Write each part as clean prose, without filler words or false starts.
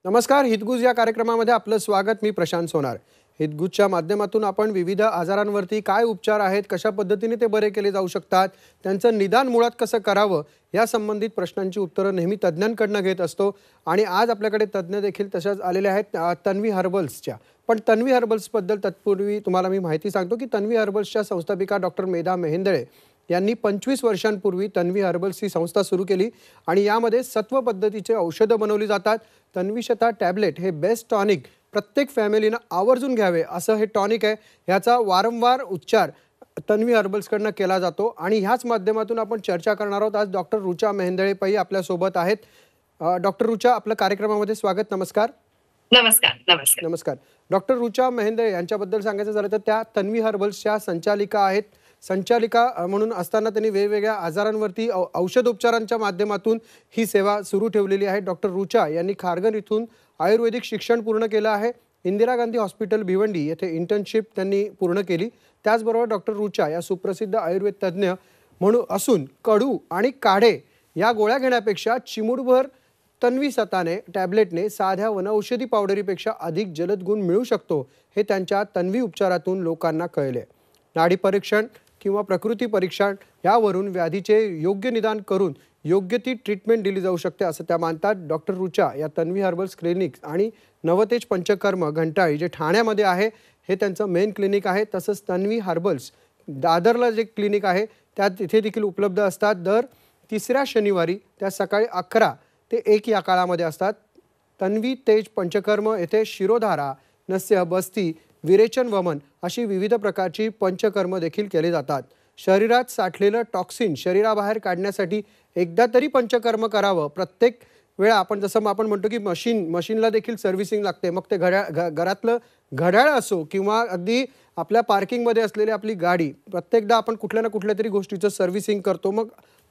नमस्कार. हितगुज या कार्यक्रमामध्ये आपलं स्वागत. मी प्रशांत सोनार. हितगुजच्या माध्यमातून आपण विविध आजारांवरती काय उपचार आहेत, कशा पद्धतीने ते बरे केले जाऊ शकतात, त्यांचं निदान मुळात कसं करावं या संबंधित प्रश्नांची उत्तरं नेहमी तज्ज्ञांकडून घेत असतो. आणि आज आपल्याकडे तज्ज्ञ देखील तशाच आलेले आहेत तन्वी हर्बल्सच्या. पण तन्वी हर्बल्सबद्दल तत्पूर्वी तुम्हाला मी माहिती सांगतो की तन्वी हर्बल्सच्या संस्थापिका डॉक्टर मेधा मेहेंदळे यांनी 25 वर्षांपूर्वी तन्वी हर्बल्स ही संस्था सुरू केली आणि यामध्ये सत्व पद्धतीचे औषधं बनवली जातात. तन्वीशता टॅबलेट हे बेस्ट टॉनिक प्रत्येक फॅमिलीनं आवर्जून घ्यावे असं हे टॉनिक आहे. ह्याचा वारंवार उच्चार तन्वी हर्बल्सकडनं केला जातो आणि ह्याच माध्यमातून आपण चर्चा करणार आहोत. आज डॉक्टर रुचा मेहेंदळे पै आपल्यासोबत आहेत. डॉक्टर रुचा, आपल्या कार्यक्रमामध्ये स्वागत. नमस्कार. नमस्कार. नमस्कार. नमस्कार. डॉक्टर रुचा मेहेंदळे यांच्याबद्दल सांगायचं झालं तर त्या तन्वी हर्बल्सच्या संचालिका आहेत. संचालिका म्हणून असताना त्यांनी वेगवेगळ्या आजारांवरती औषधोपचारांच्या माध्यमातून ही सेवा सुरू ठेवलेली आहे. डॉक्टर रुचा यांनी खारघर इथून आयुर्वेदिक शिक्षण पूर्ण केलं आहे. इंदिरा गांधी हॉस्पिटल भिवंडी येथे इंटर्नशिप त्यांनी पूर्ण केली. त्याचबरोबर डॉक्टर रुचा या सुप्रसिद्ध आयुर्वेद तज्ज्ञ म्हणून असून कडू आणि काढे या गोळ्या घेण्यापेक्षा चिमूटभर तन्वी सताने टॅबलेटने साध्या वनौषधी पावडरीपेक्षा अधिक जलद गुण मिळू शकतो हे त्यांच्या तन्वी उपचारातून लोकांना कळले. नाडी परीक्षण किंवा प्रकृती परीक्षण यावरून व्याधीचे योग्य निदान करून योग्य ती ट्रीटमेंट दिली जाऊ शकते असं त्या मानतात. डॉक्टर रुचा या तन्वी हर्बल्स क्लिनिक आणि नवतेज पंचकर्म घंटाळी जे ठाण्यामध्ये आहे हे त्यांचं मेन क्लिनिक आहे. तसंच तन्वी हर्बल्स दादरला जे क्लिनिक आहे त्या तिथे देखील उपलब्ध असतात. दर तिसऱ्या शनिवारी त्या सकाळी 11 ते 1 या काळामध्ये असतात. तन्वी तेज पंचकर्म येथे शिरोधारा, नस्य, बस्ती, विरेचन, वमन अशी विविध प्रकारची पंचकर्म देखील केले जातात. शरीरात साठलेलं टॉक्सिन शरीराबाहेर काढण्यासाठी एकदा तरी पंचकर्म करावं. प्रत्येक वेळा आपण म्हणतो की मशीनला देखील सर्व्हिसिंग लागते. मग ते घरातलं घड्याळ असो किंवा अगदी आपल्या पार्किंगमध्ये असलेली आपली गाडी, प्रत्येकदा आपण कुठल्या ना कुठल्या तरी गोष्टीचं सर्व्हिसिंग करतो. मग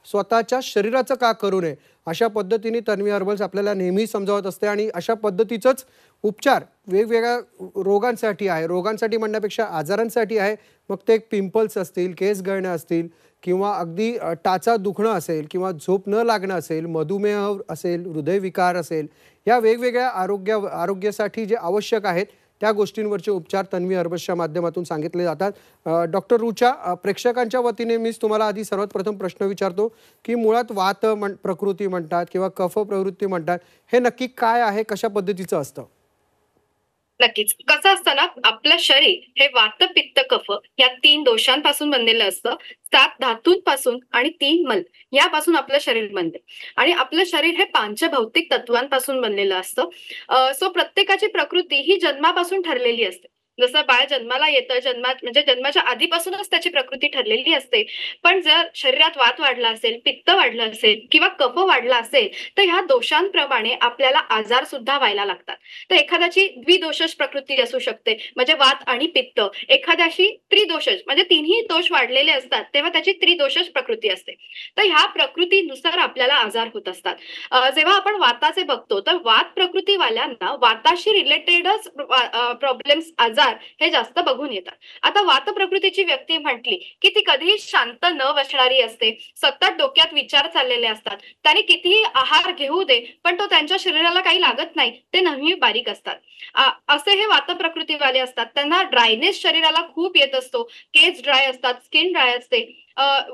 स्वतःच्या शरीराचं का करू नये अशा पद्धतीने तन्वी हर्बल्स आपल्याला नेहमी समजावत असते. आणि अशा पद्धतीचंच उपचार वेगवेगळ्या रोगांसाठी आहे. रोगांसाठी म्हणण्यापेक्षा आजारांसाठी आहे. मग ते पिंपल्स असतील, केस गळणं असतील किंवा अगदी टाचा दुखणं असेल किंवा झोप न लागणं असेल, मधुमेह असेल, हृदयविकार असेल, या वेगवेगळ्या आरोग्यासाठी जे आवश्यक आहेत त्या गोष्टींवरचे उपचार तन्वी हर्बल्सच्या माध्यमातून सांगितले जातात. डॉक्टर रुचा, प्रेक्षकांच्या वतीने मी तुम्हाला आधी सर्वात प्रथम प्रश्न विचारतो की मुळात वात प्रकृती म्हणतात किंवा कफ प्रवृत्ती म्हणतात, हे नक्की काय आहे, कशा पद्धतीचं असतं? नक्कीच. कसं असतं ना, आपलं शरीर हे वात, पित्त, कफ या 3 दोषांपासून बनलेलं असतं. 7 धातूंपासून आणि 3 मल यापासून आपलं शरीर बनते. आणि आपलं शरीर हे पंचभौतिक तत्वांपासून बनलेलं असतं. सो प्रत्येकाची प्रकृती ही जन्मापासून ठरलेली असते. जसं बाळ जन्माला येतं, म्हणजे जन्माच्या आधीपासूनच त्याची प्रकृती ठरलेली असते. पण जर शरीरात वात वाढला असेल, पित्त वाढलं असेल किंवा कफ वाढला असेल तर ह्या दोषांप्रमाणे आपल्याला आजार सुद्धा व्हायला लागतात. तर एखाद्याची द्विदोषज प्रकृती असू शकते, म्हणजे वात आणि पित्त. एखाद्याशी त्रिदोषज म्हणजे तिन्ही दोष वाढलेले असतात तेव्हा त्याची त्रिदोषज प्रकृती असते. तर ह्या प्रकृतीनुसार आपल्याला आजार होत असतात. जेव्हा आपण वाताचे बघतो तर वात प्रकृतीवाल्यांना वाताशी रिलेटेडच प्रॉब्लेम्स, आजार हे जास्त बघून येतात. आता वात प्रकृतीची व्यक्ती म्हटली की ती कधीही शांत न बसणारी असते. सतत डोक्यात विचार चाललेले असतात. त्याने कितीही आहार घेऊ दे पण तो त्यांच्या शरीराला काही लागत नाही. ते नेहमी बारीक असतात. असे हे वात प्रकृतीवाले असतात. त्यांना ड्रायनेस शरीराला खूप येत असतो. केस ड्राय असतात, स्किन ड्राय असते.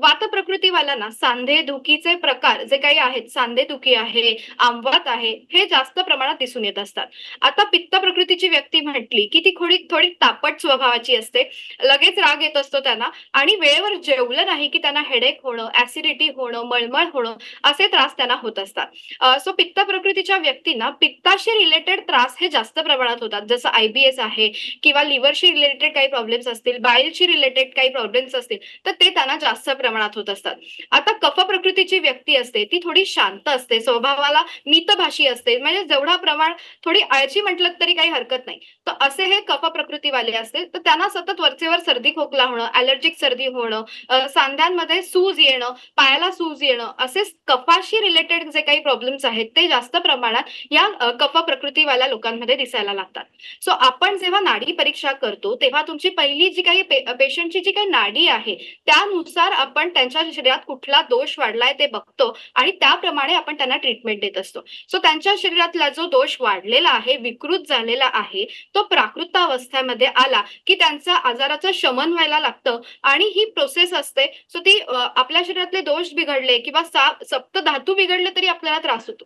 वात प्रकृतीवाल्यांना सांधेदुखीचे प्रकार जे काही आहेत, सांधेदुखी आहे, आंबवात आहे, हे जास्त प्रमाणात दिसून येत असतात. आता पित्त प्रकृतीची व्यक्ती म्हटली की ती थोडी तापट स्वभावाची असते. लगेच राग येत असतो त्यांना आणि वेळेवर जेवलं नाही की त्यांना हेडेक होणं, ऍसिडिटी होणं, मळमळ होणं असे त्रास त्यांना होत असतात. सो पित्त प्रकृतीच्या व्यक्तींना पित्ताशी रिलेटेड त्रास हे जास्त प्रमाणात होतात. जसं IBS आहे किंवा लिव्हरशी रिलेटेड काही प्रॉब्लेम्स असतील, बाईलशी रिलेटेड काही प्रॉब्लेम्स असतील तर ते त्यांना जास्त प्रमाणात होत असतात. आता कफ प्रकृतीची व्यक्ती असते ती थोडी शांत असते, स्वभावाला मितभाषी असते, म्हणजे जेवढा प्रमाण थोडी आळशी म्हटलं तरी काही हरकत नाही. तर असे हे कफ प्रकृतीवाले असते. तर त्यांना सतत वरचेवर सर्दी खोकला होणं, ॲलर्जिक सर्दी होणं, सांध्यांमध्ये सूज येणं, पायाला सूज येणं, असे कफाशी रिलेटेड जे काही प्रॉब्लेम्स आहेत ते जास्त प्रमाणात या कफ प्रकृतीवाल्या लोकांमध्ये दिसायला लागतात. सो आपण जेव्हा नाडी परीक्षा करतो तेव्हा तुमची पहिली जी काही पेशंटची जी काही नाडी आहे त्यानुसार त्यानुसार आपण त्यांच्या शरीरात कुठला दोष वाढलाय ते बघतो आणि त्याप्रमाणे आपण त्यांना ट्रीटमेंट देत असतो. सो त्यांच्या शरीरातला जो दोष वाढलेला आहे, विकृत झालेला आहे, तो प्राकृतावस्थेमध्ये आला की त्यांचा आजाराचं शमन व्हायला लागतं आणि ही प्रोसेस असते. सो ती आपल्या शरीरातले दोष बिघडले किंवा सप्तधातू बिघडले तरी आपल्याला त्रास होतो.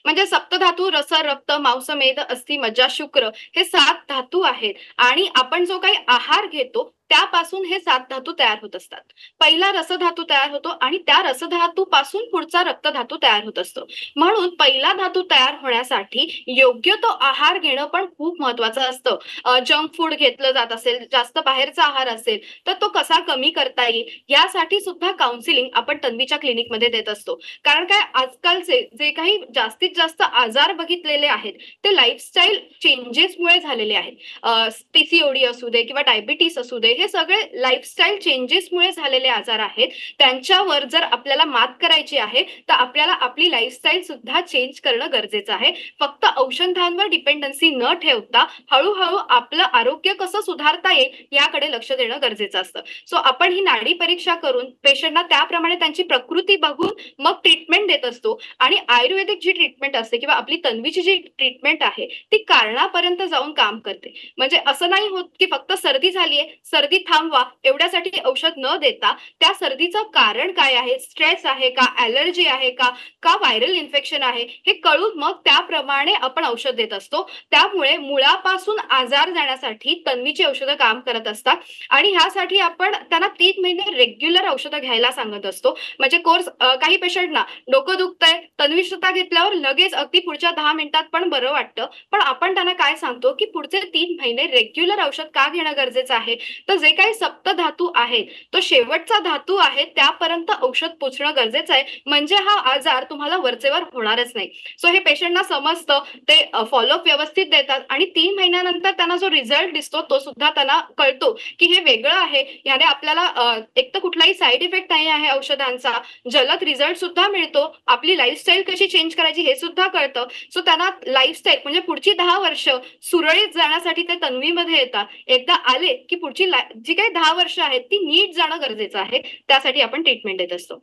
म्हणजे सप्तधातू रस, रक्त, मांस, मेद, अस्थि, मज्जा, शुक्र हे 7 धातू आहेत आणि आपण जो काही आहार घेतो त्यापासून हे 7 धातू तयार होत असतात. पहिला रसधातू तयार होतो आणि त्या रसधातूपासून पुढचा रक्तधातू तयार होत असतो. म्हणून पहिला धातू तयार होण्यासाठी योग्य तो आहार घेणं पण खूप महत्वाचं असतं. जंक फूड घेतलं जात असेल, जास्त बाहेरचा आहार असेल, तर तो कसा कमी करता येईल यासाठी सुद्धा काउन्सिलिंग आपण तन्वीच्या क्लिनिकमध्ये देत असतो. कारण काय आजकालचे जे काही जास्तीत जास्त आजार बघितलेले आहेत ते लाईफस्टाईल चेंजेसमुळे झालेले आहेत. पीसीओडी असू दे किंवा डायबिटीस असू दे, हे सगळे लाईफस्टाईल चेंजेसमुळे झालेले आजार आहेत. त्यांच्यावर जर आपल्याला मात करायची आहे तर आपल्याला आपली लाईफस्टाईल सुद्धा चेंज करणं गरजेचं आहे. फक्त औषधांवर डिपेंडन्सी न ठेवता हळूहळू आपलं आरोग्य कसं सुधारता येईल याकडे लक्ष देणं गरजेचं असतं. सो आपण ही नाडी परीक्षा करून पेशंटना त्याप्रमाणे त्यांची प्रकृती बघून मग ट्रीटमेंट देत असतो आणि आयुर्वेदिक जी ट्रीटमेंट असते किंवा आपली तन्वीची जी ट्रीटमेंट आहे ती कारणापर्यंत जाऊन काम करते. म्हणजे असं नाही होत की फक्त सर्दी झालीये, सर्दी थांबवा एवढ्यासाठी औषध न देता त्या सर्दीचं कारण काय आहे, स्ट्रेस आहे का, ॲलर्जी आहे का, का व्हायरल इन्फेक्शन आहे, हे कळून मग त्याप्रमाणे आपण औषध देत असतो. त्यामुळे मुळापासून आजार जाण्यासाठी तन्वीची औषधं काम करत असतात आणि ह्यासाठी आपण त्यांना 3 महिने रेग्युलर औषधं घ्यायला सांगत असतो. म्हणजे कोर्स काही पेशंटना डोकं दुखतंय, तन्वी स्वतः घेतल्यावर लगेच अगदी पुढच्या 10 मिनिटात पण बरं वाटतं. पण आपण त्यांना काय सांगतो की पुढचे 3 महिने रेग्युलर औषध का घेणं गरजेचं आहे, तर जे काही सप्तधातू आहेत, तो शेवटचा धातू आहे त्यापर्यंत औषध पोहोचणं गरजेचं आहे. म्हणजे हा आजार तुम्हाला वरचेवर होणारच नाही. सो हे पेशंटना समजतं, ते फॉलोअप व्यवस्थित देतात आणि 3 महिन्यानंतर त्यांना जो रिझल्ट दिसतो तो सुद्धा त्यांना कळतो की हे वेगळं आहे. याने आपल्याला एक तर कुठलाही साइड इफेक्ट नाही आहे औषधांचा, जलद रिझल्ट सुद्धा मिळतो, आपली लाईफस्टाईल कशी चेंज करायची हे सुद्धा कळतं. सो त्यांना लाईफस्टाईल म्हणजे पुढची 10 वर्ष सुरळीत जाण्यासाठी ते तन्वीमध्ये येतात. एकदा आले की पुढची जी काही 10 वर्ष आहेत ती नीट जाणं गरजेचं आहे. त्यासाठी आपण ट्रीटमेंट देत असतो.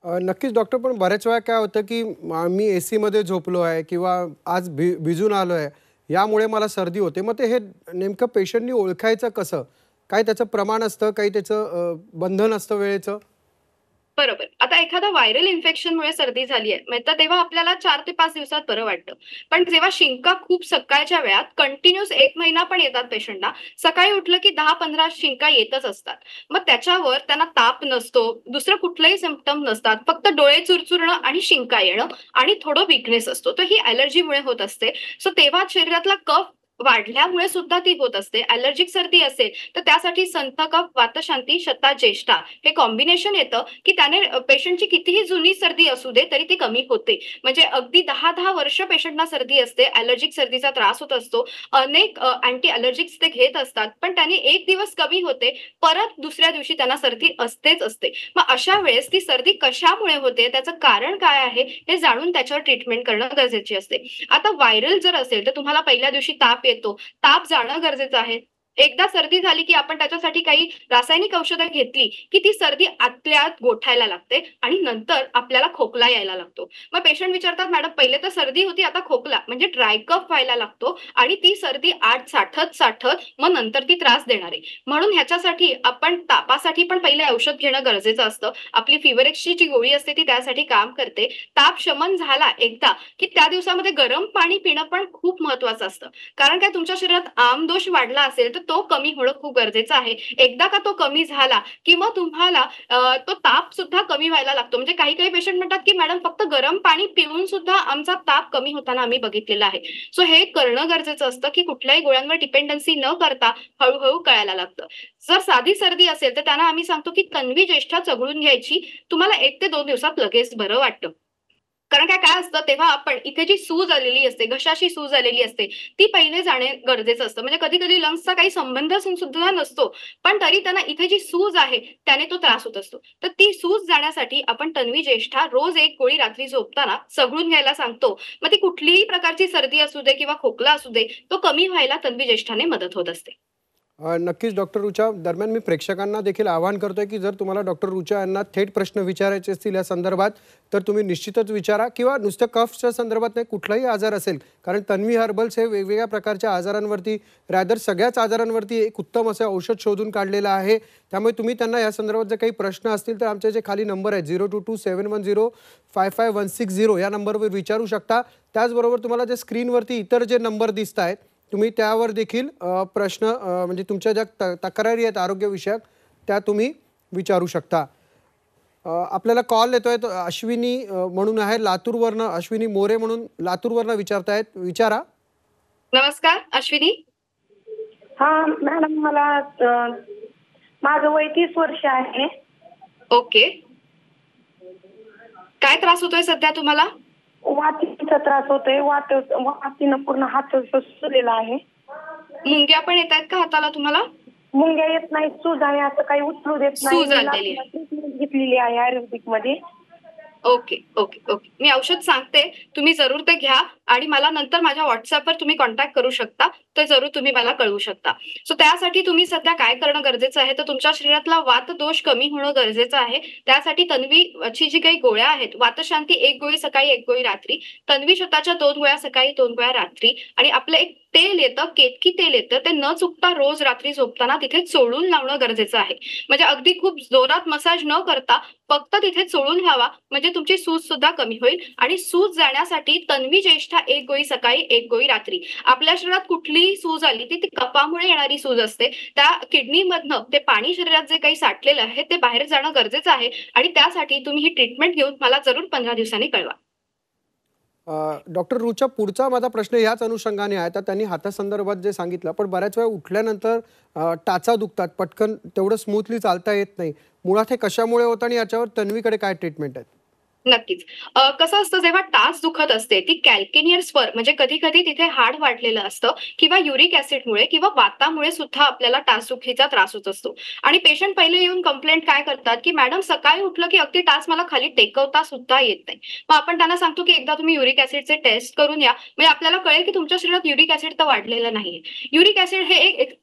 नक्कीच डॉक्टर, पण बऱ्याच वेळा काय होतं की मी एसीमध्ये झोपलो आहे किंवा आज भिजून आलो आहे, यामुळे मला सर्दी होते. मग ते हे नेमकं पेशंटनी ओळखायचं कसं? काय त्याचं प्रमाण असतं, काही त्याचं बंधन असतं वेळेचं? बरोबर. आता एखादा व्हायरल इन्फेक्शनमुळे सर्दी झाली आहे, तर तेव्हा आपल्याला 4 ते 5 दिवसात बरं वाटतं. पण जेव्हा शिंका खूप सकाळच्या वेळात कंटिन्यूअस 1 महिना पण येतात पेशंटना, सकाळी उठलं की 10-15 शिंका येतच असतात. मग त्याच्यावर त्यांना ताप नसतो, दुसरं कुठलंही सिम्प्टम नसतात. फक्त डोळे चुरचुरणं आणि शिंका येणं आणि थोडं वीकनेस असतो. तर ही ॲलर्जीमुळे होत असते. सो तेव्हा शरीरातला कफ वाढल्यामुळे सुद्धा ती होत असते. ॲलर्जिक सर्दी असेल तर त्यासाठी संथ कफ वातशांती शता ज्येष्ठा हे कॉम्बिनेशन येतं की त्याने पेशंटची कितीही जुनी सर्दी असू दे तरी ती कमी होते. म्हणजे अगदी 10-10 वर्ष पेशंटना सर्दी असते, ॲलर्जिक सर्दीचा त्रास होत असतो. अनेक अँटी ॲलर्जिक्स ते घेत असतात, पण त्याने एक दिवस कमी होते, परत दुसऱ्या दिवशी त्यांना सर्दी असतेच असते. मग अशा वेळेस ती सर्दी कशामुळे होते, त्याचं कारण काय आहे हे जाणून त्याच्यावर ट्रीटमेंट करणं गरजेची असते. आता व्हायरल जर असेल तर तुम्हाला पहिल्या दिवशी ताप येतो, ताप जाणं गरजेचं आहे. एकदा सर्दी झाली की आपण त्याच्यासाठी काही रासायनिक औषधं घेतली की ती सर्दी आतल्या आत गोठायला लागते आणि नंतर आपल्याला खोकला यायला लागतो. मग पेशंट विचारतात, मॅडम पहिले तर सर्दी होती, आता खोकला, म्हणजे ड्राय कफ व्हायला लागतो आणि ती सर्दी आत साठत मग नंतर ती त्रास देणार आहे. म्हणून ह्याच्यासाठी आपण तापासाठी पण पहिले औषध घेणं गरजेचं असतं. आपली फिवरेक्सची जी गोळी असते ती त्यासाठी काम करते. ताप शमन झाला एकदा की त्या दिवसामध्ये गरम पाणी पिणं पण खूप महत्वाचं असतं. कारण काय तुमच्या शरीरात आमदोष वाढला असेल तर तो कमी होणं खूप गरजेचं आहे. एकदा का तो कमी झाला की मग तुम्हाला तो ताप सुद्धा कमी व्हायला लागतो. म्हणजे काही पेशंट म्हणतात की मॅडम फक्त गरम पाणी पिऊन सुद्धा आमचा ताप कमी होताना आम्ही बघितलेला आहे. सो हे करणं गरजेचं असतं की कुठल्याही गोळ्यांवर डिपेंडन्सी न करता हळूहळू कळायला लागतं. जर साधी सर्दी असेल तर त्यांना आम्ही सांगतो की तन्वी ज्येष्ठा चघळून घ्यायची, तुम्हाला 1 ते 2 दिवसात लगेच बरं वाटतं. कारण काय असतं तेव्हा आपण इथे जी सूज आलेली असते, घशाची सूज आलेली असते, ती पहिले जाणे गरजेचं असतं. म्हणजे कधी-कधी लंग्सचा काही संबंध सुद्धा नसतो, पण तरी त्यांना इथे जी सूज आहे त्याने तो त्रास होत असतो. तर ती सूज जाण्यासाठी आपण तन्वी ज्येष्ठा रोज 1 गोळी रात्री झोपताना चघळून घ्यायला सांगतो. मग ती कुठलीही प्रकारची सर्दी असू दे किंवा खोकला असू दे, तो कमी व्हायला तन्वी ज्येष्ठाने मदत होत असते. नक्कीच डॉक्टर रुचा. दरम्यान मी प्रेक्षकांना देखील आवाहन करतोय की जर तुम्हाला डॉक्टर रुचा यांना थेट प्रश्न विचारायचे असतील या संदर्भात तर तुम्ही निश्चितच विचारा, किंवा नुसत्या कफच्या संदर्भात नाही, कुठलाही आजार असेल, कारण तन्वी हर्बल्स हे वेगवेगळ्या प्रकारच्या आजारांवरती, रॅदर सगळ्याच आजारांवरती एक उत्तम असे औषध शोधून काढलेलं आहे. त्यामुळे तुम्ही त्यांना या संदर्भात जर काही प्रश्न असतील तर आमचे जे खाली नंबर आहेत 0227105516 या नंबरवर विचारू शकता. त्याचबरोबर तुम्हाला जे स्क्रीनवरती इतर जे नंबर दिसत आहेत तुम्ही त्यावर देखील प्रश्न म्हणजे तुमच्या ज्या तक्रारी आहेत आरोग्यविषयक त्या तुम्ही विचारू शकता. आपल्याला कॉल येतोय तो अश्विनी म्हणून आहे लातूरवरनं, अश्विनी मोरे म्हणून लातूरवरनं विचारतायत. विचारा. नमस्कार अश्विनी. हा मॅडम, मला माझं वय 30 वर्ष आहे. ओके, काय त्रास होतोय सध्या तुम्हाला? वातीचा त्रास होतोय. वातीनं पूर्ण हात सुजलेला आहे. मुंग्या पण येत आहेत का हाताला तुम्हाला? मुंग्या येत नाही, सूज आहे, असं काही उचलू देत नाही. सूज आलेली आहे. ट्रीटमेंट घेतलेली आहे आयुर्वेदिक मध्ये. ओके ओके ओके, मी औषध सांगते, तुम्ही जरूर ते घ्या आणि मला नंतर माझ्या व्हॉट्सअपवर तुम्ही कॉन्टॅक्ट करू शकता, तर जरूर तुम्ही मला कळवू शकता. सो त्यासाठी तुम्ही सध्या काय करणं गरजेचं आहे, तर तुमच्या शरीरातला वात दोष कमी होणं गरजेचं आहे. त्यासाठी तन्वीची जी काही गोळ्या आहेत, वातशांती 1 गोळी सकाळी 1 गोळी रात्री, तन्वी शताच्या 2 गोळ्या सकाळी 2 गोळ्या रात्री, आणि आपलं एक तेल येतं, केतकी तेल येतं, ते न चुकता रोज रात्री झोपताना तिथे चोळून लावणं गरजेचं आहे. म्हणजे अगदी खूप जोरात मसाज न करता फक्त तिथे चोळून घ्यावा, म्हणजे तुमची सूज सुद्धा कमी होईल. आणि सूज जाण्यासाठी तन्वी ज्येष्ठा 1 गोळी सकाळी 1 गोळी रात्री. आपल्या शरीरात कुठलीही सूज आली ती कफामुळे येणारी सूज असते. त्या किडनीमधनं ते पाणी शरीरात जे काही साठलेलं आहे ते बाहेर जाणं गरजेचं आहे, आणि त्यासाठी तुम्ही ही ट्रीटमेंट घेऊन मला जरूर 15 दिवसांनी कळवा. डॉक्टर रुचा, पुढचा माझा प्रश्न याच अनुषंगाने आहे. तर त्यांनी हातासंदर्भात जे सांगितलं, पण बऱ्याच वेळा उठल्यानंतर टाचा दुखतात, पटकन तेवढं स्मूथली चालता येत नाही. मुळात हे कशामुळे होतं आणि याच्यावर तन्वीकडे काय ट्रीटमेंट आहे? नक्कीच. कसं असतं, जेव्हा टाच दुखत असते ती कॅल्केनियर स्पर म्हणजे कधी-कधी तिथे हाड वाढलेलं असतं, किंवा युरिक ॲसिडमुळे किंवा वातामुळे सुद्धा आपल्याला टाचदुखीचा त्रास होत असतो. आणि पेशंट पहिले येऊन कंप्लेंट काय करतात, की मॅडम सकाळी उठलं की अगदी टाच मला खाली टेकवता सुद्धा येत नाही. मग आपण त्यांना सांगतो की एकदा तुम्ही युरिक ॲसिडचे टेस्ट करून या, म्हणजे आपल्याला कळेल की तुमच्या शरीरात युरिक ॲसिड तर वाढलेलं नाहीये. युरिक ॲसिड हे एक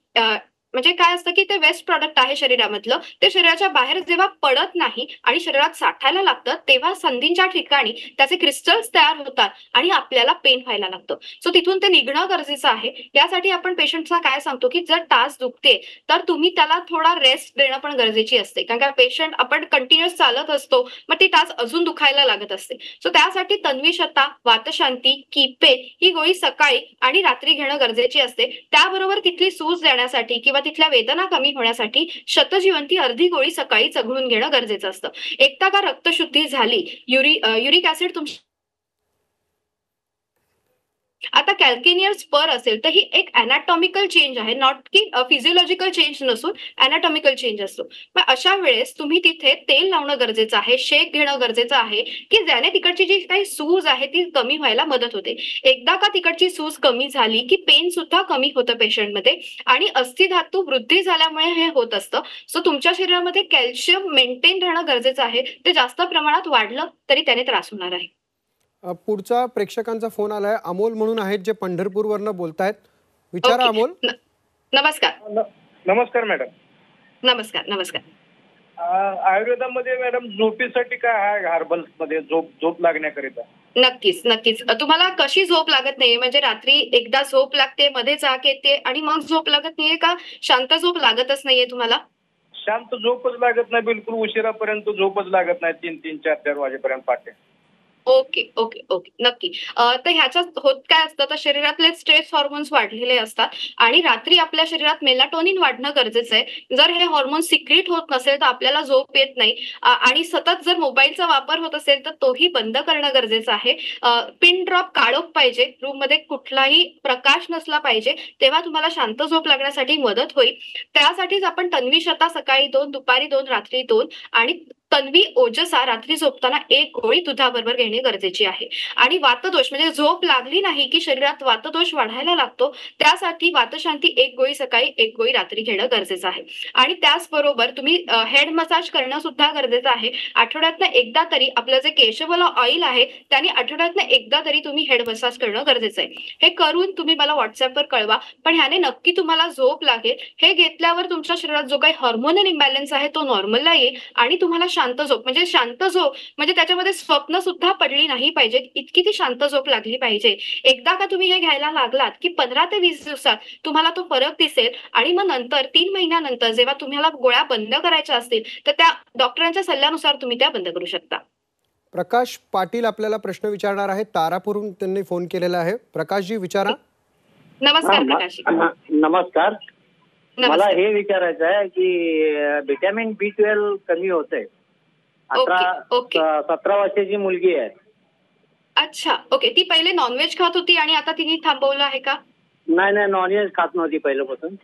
म्हणजे काय असतं, की ते वेस्ट प्रॉडक्ट आहे शरीरामधलं, ते शरीराच्या बाहेर जेव्हा पडत नाही आणि शरीरात साठायला लागतं तेव्हा संधींच्या ठिकाणी त्याचे क्रिस्टल्स तयार होतात आणि आपल्याला पेन व्हायला लागतं. सो तिथून ते निघणं गरजेचं आहे. यासाठी आपण पेशंटला काय सांगतो, की जर टाच दुखते तर तुम्ही त्याला थोडा रेस्ट देणं पण गरजेची असते, कारण का पेशंट आपण कंटिन्युअस चालत असतो, मग ती टाच अजून दुखायला लागत असते. सो त्यासाठी तन्वी शता, वातशांती, कीपे ही गोळी सकाळी आणि रात्री घेणं गरजेची असते. त्याबरोबर तिथली सूज देण्यासाठी किंवा तिथल्या वेदना कमी होण्यासाठी शतजीवंती अर्धी गोळी सकाळी चघळून घेणं गरजेचं असतं. एकदा का रक्तशुद्धी झाली, युरिक ॲसिड तुमच्या आता कॅल्केनियर स्पर असेल तर ही एक अॅनाटॉमिकल चेंज आहे, नॉट की फिजिओलॉजिकल चेंज नसून अॅनाटॉमिकल चेंज असतो. मग अशा वेळेस तुम्ही तिथे तेल लावणं गरजेचं आहे, शेक घेणं गरजेचं आहे, की ज्याने तिकडची जी काही सूज आहे ती कमी व्हायला मदत होते. एकदा का तिकडची सूज कमी झाली की पेन सुद्धा कमी होतं पेशंटमध्ये, आणि अस्थिधातू वृद्धी झाल्यामुळे हे होत असतं. सो तुमच्या शरीरामध्ये कॅल्शियम मेंटेन राहणं गरजेचं आहे. ते जास्त प्रमाणात वाढलं तरी त्याने त्रास होणार आहे. पुढचा प्रेक्षकांचा फोन आलाय. अमोल म्हणून आहेत जे पंढरपूरवरनं बोलतायत. विचारा ओके. अमोल. नमस्कार. नमस्कार मॅडम. नमस्कार. नमस्कार. आयुर्वेदामध्ये मॅडम झोपेसाठी काय आहे हर्बल्स मध्ये झोप लागण्याकरिता? नक्कीच नक्कीच. तुम्हाला कशी झोप लागत नाहीये, म्हणजे रात्री एकदा झोप लागते, मध्ये जाग येते आणि मग झोप लागत नाहीये, का शांत झोप लागतच नाहीये तुम्हाला? शांत झोपच लागत नाही, बिलकुल उशिरापर्यंत झोपच लागत नाही, 3-3, 4-4 वाजेपर्यंत पाटे. ओके ओके ओके, नक्की. तर ह्याच्यात होत काय असतं, तर शरीरातले स्ट्रेस हॉर्मोन्स वाढलेले असतात आणि रात्री आपल्या शरीरात मेलाटोनिन वाढणं गरजेचं आहे. जर हे हॉर्मोन सिक्रीट होत नसेल तर आपल्याला झोप येत नाही. आणि सतत जर मोबाईलचा वापर होत असेल तर तोही बंद करणं गरजेचं आहे. पिन ड्रॉप काढोख पाहिजे, रूम मध्ये कुठलाही प्रकाश नसला पाहिजे, तेव्हा तुम्हाला शांत झोप लागण्यासाठी मदत होईल. त्यासाठीच आपण तन्वी शता सकाळी 2, दुपारी 2, रात्री 2 आणि तन्वी ओजसा रात्री झोपताना एक गोळी दुधाबरोबर घेणे गरजेची आहे. आणि वातदोष म्हणजे झोप लागली नाही की शरीरात वातदोष वाढायला लागतो, त्यासाठी वातशांती एक गोळी सकाळी एक गोळी रात्री घेणं गरजेचं आहे. आणि त्याचबरोबर तुम्ही हेड मसाज करणं सुद्धा गरजेचं आहे. आठवड्यातनं एकदा तरी आपलं जे केशवला ऑइल आहे त्याने आठवड्यातनं एकदा तरी तुम्ही हेड मसाज करणं गरजेचं आहे. हे करून तुम्ही मला व्हॉट्सअपवर कळवा. पण ह्याने नक्की तुम्हाला झोप लागेल. हे घेतल्यावर तुमच्या शरीरात जो काही हार्मोनल इम्बॅलन्स आहे तो नॉर्मलला येईल आणि तुम्हाला शांत झोप म्हणजे त्याच्यामध्ये स्वप्न सुद्धा पडली नाही पाहिजे, इतकी ती शांत झोप लागली पाहिजे. एकदा का तुम्ही हे घ्यायला लागलात की 15 ते 20 दिवसात तुम्हाला तो फरक दिसेल आणि मग नंतर 3 महिन्यानंतर जेव्हा तुम्हाला गोळ्या बंद करायच्या असतील तर त्या डॉक्टरांच्या सल्ल्यानुसार तुम्ही त्या बंद करू शकता. प्रकाश पाटील आपल्याला प्रश्न विचारणार आहेत. तारापूरहून त्यांनी फोन केलेला आहे. प्रकाशजी विचारा. नमस्कार प्रकाश. नमस्कार. मला हे विचारायचं आहे की व्हिटॅमिन B12 कमी होतंय. 17 वर्षाची मुलगी आहे. अच्छा, ओके. ती पहिले नॉनव्हेज खात होती आणि आता तिने थांबवलं आहे का? नाही, नॉनव्हेज खात नव्हती पहिल्यापासून.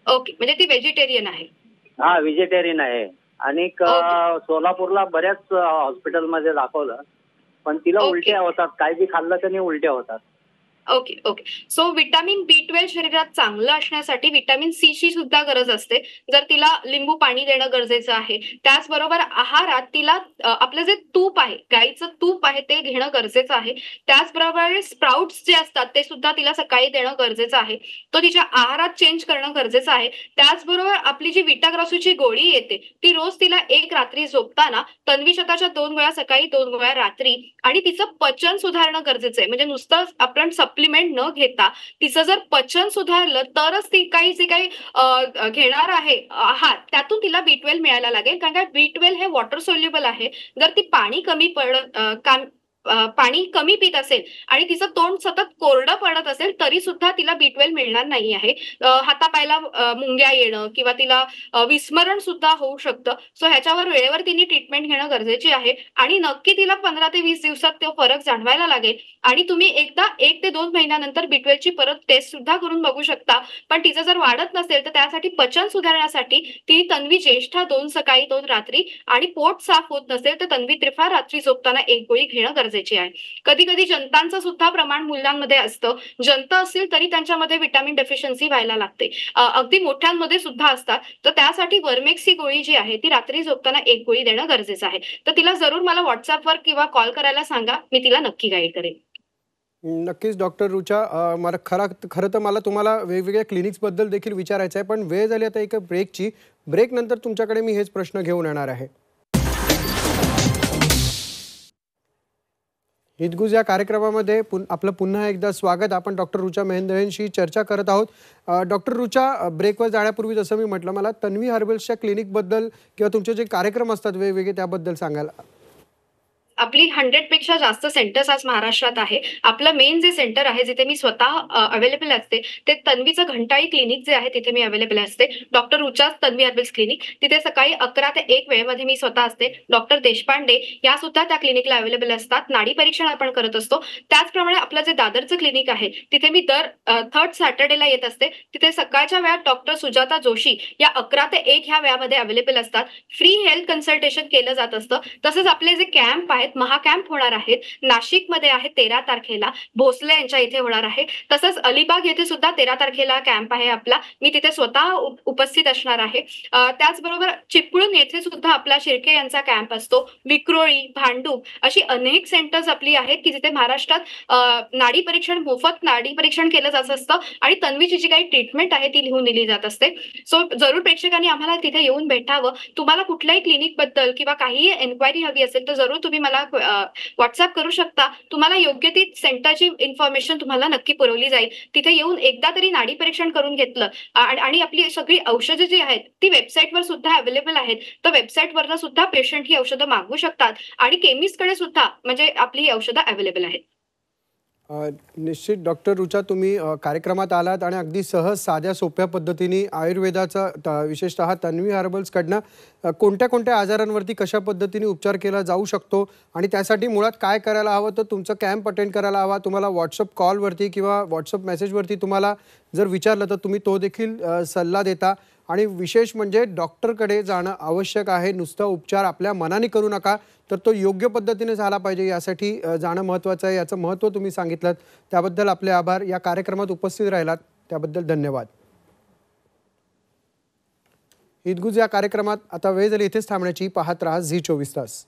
ओके, म्हणजे ती व्हेजिटेरियन आहे. हा, व्हेजिटेरियन आहे. आणि सोलापूरला बऱ्याच हॉस्पिटलमध्ये दाखवलं, पण तिला उलट्या होतात. काही बी खाल्लं तर नाही उलट्या होतात. ओके. सो व्हिटॅमिन B12 शरीरात चांगलं असण्यासाठी व्हिटॅमिन C ची सुद्धा गरज असते. जर तिला लिंबू पाणी देणं गरजेचं आहे. त्याचबरोबर आहारात तिला आपलं जे तूप आहे, गाईचं तूप आहे ते घेणं गरजेचं आहे. त्याचबरोबर स्प्राउट्स जे असतात ते सुद्धा तिला सकाळी देणं गरजेचं आहे. तो तिच्या आहारात चेंज करणं गरजेचं आहे. त्याचबरोबर आपली जी विटाग्रॉसची गोळी येते ती रोज तिला एक रात्री झोपताना तन्वी शताच्या 2 वेळा सकाळी 2 वेळा रात्री, आणि तिचं पचन सुधारणं गरजेचं आहे. म्हणजे नुसतं आपण सप्लिमेंट न घेता तिचं जर पचन सुधारलं तरच ती जे काही घेणार आहे आहार त्यातून तिला B12 मिळायला लागेल. कारण का B12 हे वॉटर सोल्युबल आहे. जर ती पाणी कमी पित असेल आणि तिचं तोंड सतत कोरडं पडत असेल तरी सुद्धा तिला B12 मिळणार नाही आहे. हातापायला मुंग्या येणं किंवा तिला विस्मरण सुद्धा होऊ शकतं. सो ह्याच्यावर वेळेवर तिने ट्रीटमेंट घेणं गरजेची आहे आणि नक्की तिला 15 ते 20 दिवसात तो फरक जाणवायला लागेल. आणि तुम्ही एकदा 1 ते 2 महिन्यानंतर B12 ची परत टेस्ट सुद्धा करून बघू शकता. पण तिचं जर वाढत नसेल तर त्यासाठी पचन सुधारण्यासाठी ती तन्वी ज्येष्ठा 2 सकाळी 2 रात्री, आणि पोट साफ होत नसेल तर तन्वी त्रिफळा रात्री झोपताना एक गोळी घेणं गरजेची आहे. कधी कधी जंतांचं सुद्धा प्रमाण मुलांमध्ये असतं. जंत असतील तरी त्यांच्यामध्ये व्हिटॅमिन डेफिशियन्सी व्हायला लागते. अगदी मोठ्यांमध्ये सुद्धा असतात. तर त्यासाठी वर्मेक्स ही गोळी जी आहे ती रात्री झोपताना एक गोळी देणं गरजेचं आहे. तर तिला जरूर मला व्हॉट्सअपवर किंवा कॉल करायला सांगा, मी तिला नक्की गाईड करेन. नक्कीच डॉक्टर रुचा, मला खरं तर मला तुम्हाला वेगवेगळ्या क्लिनिक्सबद्दल देखील विचारायचं आहे, पण वेळ झाली आता एक ब्रेकची. ब्रेक नंतर तुमच्याकडे मी हेच प्रश्न घेऊन येणार आहे. हितगुज या कार्यक्रमामध्ये आपलं पुन्हा एकदा स्वागत. आपण डॉक्टर रुचा मेहेंदळेंशी चर्चा करत आहोत. डॉक्टर रुचा, ब्रेकवर जाण्यापूर्वी जसं मी म्हटलं, मला तन्वी हर्बल्सच्या क्लिनिकबद्दल किंवा तुमचे जे कार्यक्रम असतात वेगवेगळे त्याबद्दल सांगायला. आपली 100 पेक्षा जास्त सेंटर्स आज महाराष्ट्रात आहे. आपलं मेन जे सेंटर आहे जिथे मी स्वतः अवेलेबल असते ते तन्वीचं घंटाळी क्लिनिक जे आहे तिथे मी अवेलेबल असते. Doctor Rucha Tanvi herbals clinic, तिथे सकाळी 11 ते 1 वेळेमध्ये मी स्वतः असते. डॉक्टर देशपांडे या सुद्धा त्या क्लिनिकला अवेलेबल असतात. नाडी परीक्षण आपण करत असतो. त्याचप्रमाणे आपलं जे दादरचं क्लिनिक आहे तिथे मी दर 3rd सॅटर्डेला येत असते. तिथे सकाळच्या वेळात डॉक्टर सुजाता जोशी या 11 ते 1 ह्या वेळामध्ये अवेलेबल असतात. फ्री हेल्थ कन्सल्टेशन केलं जात असतं. तसंच आपले जे कॅम्प आहेत, महाकॅम्प होणार आहेत. नाशिकमध्ये आहे 13 तारखेला, भोसले यांच्या इथे होणार आहे. तसंच अलिबाग येथे सुद्धा 13 तारखेला कॅम्प आहे आपला, मी तिथे स्वतः उपस्थित असणार आहे. त्याचबरोबर चिपळूण येथे सुद्धा आपला शिर्के यांचा कॅम्प असतो. विक्रोळी, भांडूप अशी अनेक सेंटर्स आपली आहेत की जिथे महाराष्ट्रात नाडी परीक्षण, मोफत नाडी परीक्षण केलं जात असतं आणि तन्वीची जी काही ट्रीटमेंट आहे ती लिहून दिली जात असते. सो जरूर प्रेक्षकांनी आम्हाला तिथे येऊन भेटावं. तुम्हाला कुठल्याही क्लिनिक बद्दल किंवा काहीही एन्क्वायरी हवी असेल तर जरूर तुम्ही मला व्हॉट्सअप करू शकता. तुम्हाला योग्य ती सेंटरची इन्फॉर्मेशन तुम्हाला नक्की पुरवली जाईल. तिथे येऊन एकदा तरी नाडी परीक्षण करून घेतलं आणि आपली सगळी औषधं जी आहेत ती वेबसाईटवर सुद्धा अवेलेबल आहेत. तर वेबसाईटवरनं सुद्धा पेशंट ही औषधं मागवू शकतात आणि केमिस्टकडे सुद्धा म्हणजे आपली ही औषधं अवेलेबल आहेत. निश्चित डॉक्टर रुचा, तुम्ही कार्यक्रमात आलात आणि अगदी सहज साध्या सोप्या पद्धतीने आयुर्वेदाचा विशेषतः तन्वी हर्बल्सकडनं कोणत्या आजारांवरती कशा पद्धतीने उपचार केला जाऊ शकतो आणि त्यासाठी मुळात काय करायला हवं, तर तुमचं कॅम्प अटेंड करायला हवा. तुम्हाला व्हॉट्सअप कॉलवरती किंवा व्हॉट्सअप मेसेजवरती तुम्हाला जर विचारलं तर तुम्ही तो देखील सल्ला देता आणि विशेष म्हणजे डॉक्टरकडे जाणं आवश्यक आहे. नुसता उपचार आपल्या मनाने करू नका, तर तो योग्य पद्धतीने झाला पाहिजे, यासाठी जाणं महत्त्वाचं आहे. याचं महत्त्व तुम्ही सांगितलं, त्याबद्दल आपले आभार. या कार्यक्रमात उपस्थित राहिलात त्याबद्दल धन्यवाद. हितगुज या कार्यक्रमात आता वेळ झाली इथेच थांबण्याची. पाहत राहा झी 24 तास.